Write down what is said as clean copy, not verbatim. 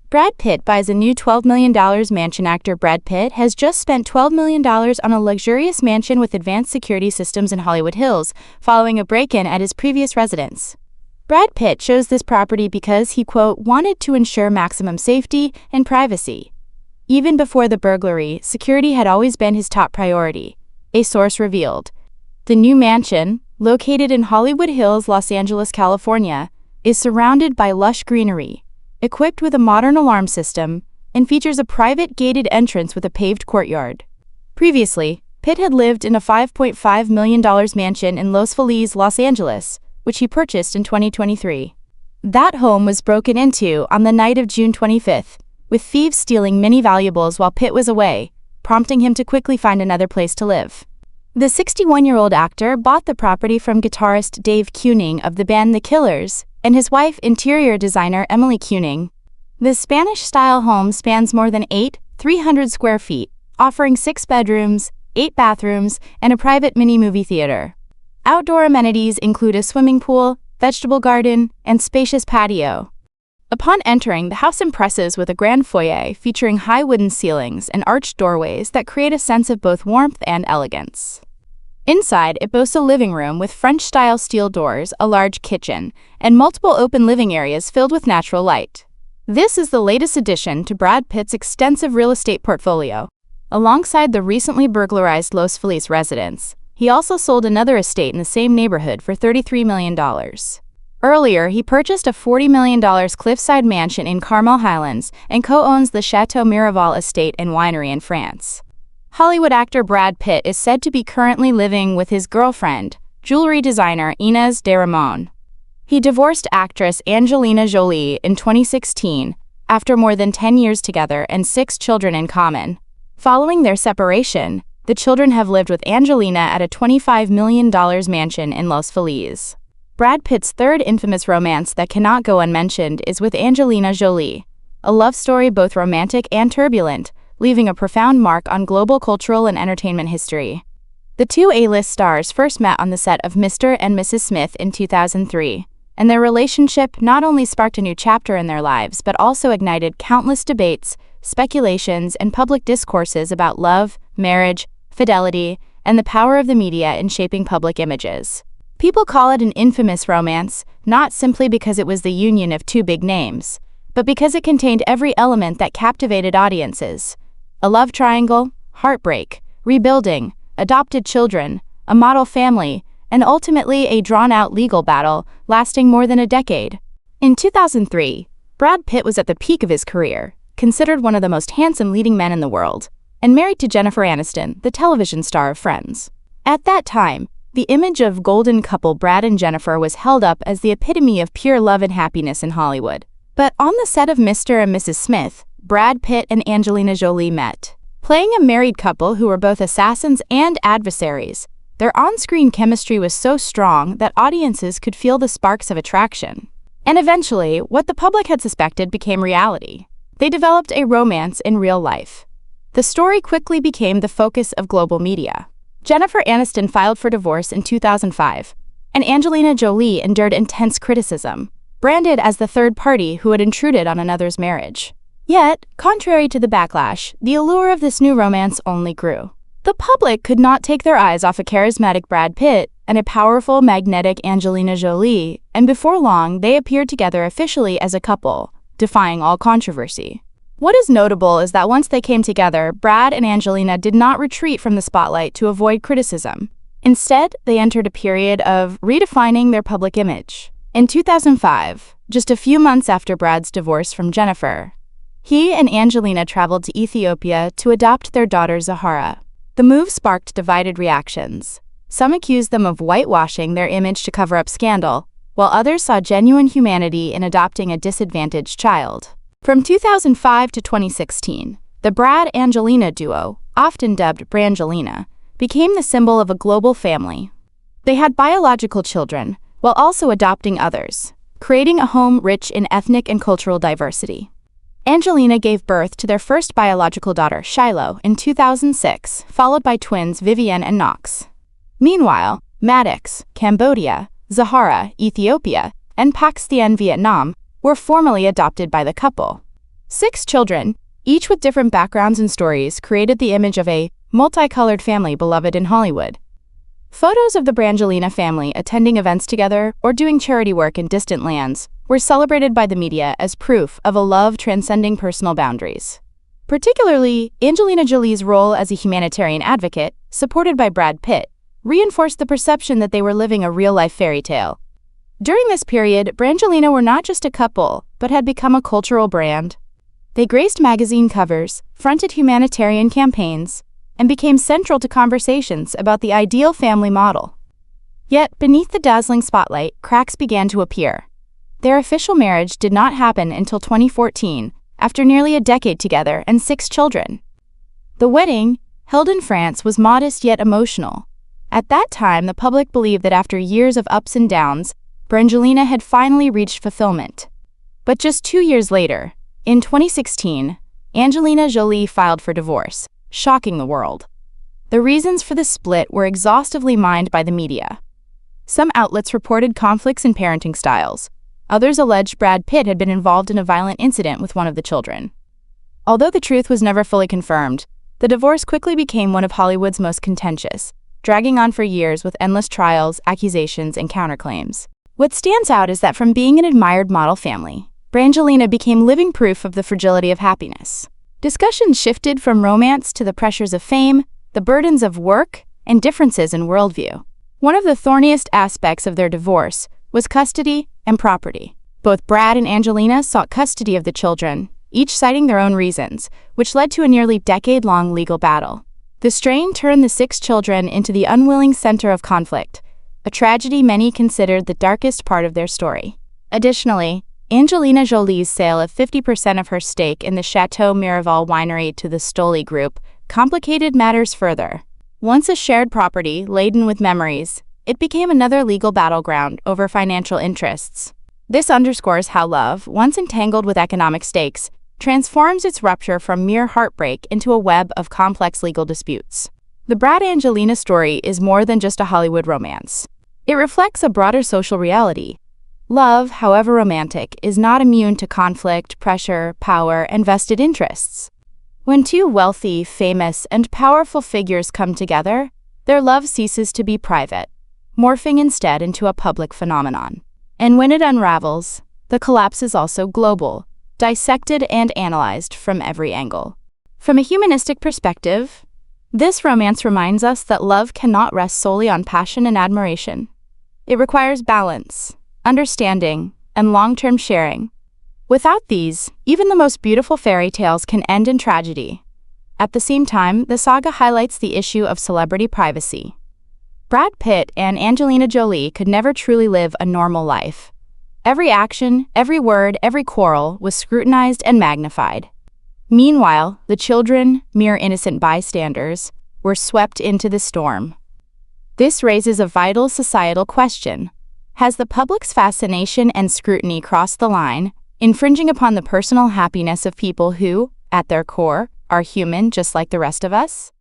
Brad Pitt buys a new $12 million mansion. Actor Brad Pitt has just spent $12 million on a luxurious mansion with advanced security systems in Hollywood Hills, following a break-in at his previous residence. Brad Pitt chose this property because he, quote, wanted to ensure maximum safety and privacy. Even before the burglary, security had always been his top priority, a source revealed. The new mansion, located in Hollywood Hills, Los Angeles, California, is surrounded by lush greenery, equipped with a modern alarm system, and features a private gated entrance with a paved courtyard. Previously, Pitt had lived in a $5.5 million mansion in Los Feliz, Los Angeles, which he purchased in 2023. That home was broken into on the night of June 25th, with thieves stealing many valuables while Pitt was away, prompting him to quickly find another place to live. The 61-year-old actor bought the property from guitarist Dave Kuning of the band The Killers and his wife, interior designer Emily Kuning. The Spanish-style home spans more than 300 square feet, offering 6 bedrooms, 8 bathrooms, and a private mini-movie theater. Outdoor amenities include a swimming pool, vegetable garden, and spacious patio. Upon entering, the house impresses with a grand foyer featuring high wooden ceilings and arched doorways that create a sense of both warmth and elegance. Inside, it boasts a living room with French-style steel doors, a large kitchen, and multiple open living areas filled with natural light. This is the latest addition to Brad Pitt's extensive real estate portfolio. Alongside the recently burglarized Los Feliz residence, he also sold another estate in the same neighborhood for $33 million. Earlier, he purchased a $40 million cliffside mansion in Carmel Highlands and co-owns the Chateau Miraval estate and winery in France. Hollywood actor Brad Pitt is said to be currently living with his girlfriend, jewelry designer Inez de Ramon. He divorced actress Angelina Jolie in 2016 after more than 10 years together and 6 children in common. Following their separation, the children have lived with Angelina at a $25 million mansion in Los Feliz. Brad Pitt's third infamous romance that cannot go unmentioned is with Angelina Jolie, a love story both romantic and turbulent, leaving a profound mark on global cultural and entertainment history. The two A-list stars first met on the set of Mr. and Mrs. Smith in 2003, and their relationship not only sparked a new chapter in their lives but also ignited countless debates, speculations, and public discourses about love, marriage, fidelity, and the power of the media in shaping public images. People call it an infamous romance, not simply because it was the union of two big names, but because it contained every element that captivated audiences. A love triangle, heartbreak, rebuilding, adopted children, a model family, and ultimately a drawn-out legal battle lasting more than a decade. In 2003, Brad Pitt was at the peak of his career, considered one of the most handsome leading men in the world, and married to Jennifer Aniston, the television star of Friends. At that time, the image of golden couple Brad and Jennifer was held up as the epitome of pure love and happiness in Hollywood. But on the set of Mr. and Mrs. Smith, Brad Pitt and Angelina Jolie met. Playing a married couple who were both assassins and adversaries, their on-screen chemistry was so strong that audiences could feel the sparks of attraction. And eventually, what the public had suspected became reality. They developed a romance in real life. The story quickly became the focus of global media. Jennifer Aniston filed for divorce in 2005, and Angelina Jolie endured intense criticism, branded as the third party who had intruded on another's marriage. Yet, contrary to the backlash, the allure of this new romance only grew. The public could not take their eyes off a charismatic Brad Pitt and a powerful, magnetic Angelina Jolie, and before long, they appeared together officially as a couple, defying all controversy. What is notable is that once they came together, Brad and Angelina did not retreat from the spotlight to avoid criticism. Instead, they entered a period of redefining their public image. In 2005, just a few months after Brad's divorce from Jennifer, he and Angelina traveled to Ethiopia to adopt their daughter Zahara. The move sparked divided reactions. Some accused them of whitewashing their image to cover up scandal, while others saw genuine humanity in adopting a disadvantaged child. From 2005 to 2016, the Brad-Angelina duo, often dubbed Brangelina, became the symbol of a global family. They had biological children, while also adopting others, creating a home rich in ethnic and cultural diversity. Angelina gave birth to their first biological daughter, Shiloh, in 2006, followed by twins Vivienne and Knox. Meanwhile, Maddox, Cambodia, Zahara, Ethiopia, and Pakistan, Vietnam, were formally adopted by the couple. 6 children, each with different backgrounds and stories, created the image of a multicolored family beloved in Hollywood. Photos of the Brangelina family attending events together or doing charity work in distant lands were celebrated by the media as proof of a love transcending personal boundaries. Particularly, Angelina Jolie's role as a humanitarian advocate, supported by Brad Pitt, reinforced the perception that they were living a real-life fairy tale. During this period, Brangelina were not just a couple, but had become a cultural brand. They graced magazine covers, fronted humanitarian campaigns, and became central to conversations about the ideal family model. Yet, beneath the dazzling spotlight, cracks began to appear. Their official marriage did not happen until 2014, after nearly a decade together and 6 children. The wedding, held in France, was modest yet emotional. At that time, the public believed that after years of ups and downs, Brangelina had finally reached fulfillment. But just 2 years later, in 2016, Angelina Jolie filed for divorce, shocking the world. The reasons for the split were exhaustively mined by the media. Some outlets reported conflicts in parenting styles. Others alleged Brad Pitt had been involved in a violent incident with one of the children. Although the truth was never fully confirmed, the divorce quickly became one of Hollywood's most contentious, dragging on for years with endless trials, accusations, and counterclaims. What stands out is that from being an admired model family, Brangelina became living proof of the fragility of happiness. Discussions shifted from romance to the pressures of fame, the burdens of work, and differences in worldview. One of the thorniest aspects of their divorce was custody and property. Both Brad and Angelina sought custody of the children, each citing their own reasons, which led to a nearly decade-long legal battle. The strain turned the 6 children into the unwilling center of conflict, a tragedy many considered the darkest part of their story. Additionally, Angelina Jolie's sale of 50% of her stake in the Chateau Miraval winery to the Jolie Group complicated matters further. Once a shared property laden with memories, it became another legal battleground over financial interests. This underscores how love, once entangled with economic stakes, transforms its rupture from mere heartbreak into a web of complex legal disputes. The Brad Angelina story is more than just a Hollywood romance. It reflects a broader social reality. Love, however romantic, is not immune to conflict, pressure, power, and vested interests. When 2 wealthy, famous, and powerful figures come together, their love ceases to be private, morphing instead into a public phenomenon. And when it unravels, the collapse is also global, dissected and analyzed from every angle. From a humanistic perspective, this romance reminds us that love cannot rest solely on passion and admiration. It requires balance, understanding, and long-term sharing. Without these, even the most beautiful fairy tales can end in tragedy. At the same time, the saga highlights the issue of celebrity privacy. Brad Pitt and Angelina Jolie could never truly live a normal life. Every action, every word, every quarrel was scrutinized and magnified. Meanwhile, the children, mere innocent bystanders, were swept into the storm. This raises a vital societal question. Has the public's fascination and scrutiny crossed the line, infringing upon the personal happiness of people who, at their core, are human just like the rest of us?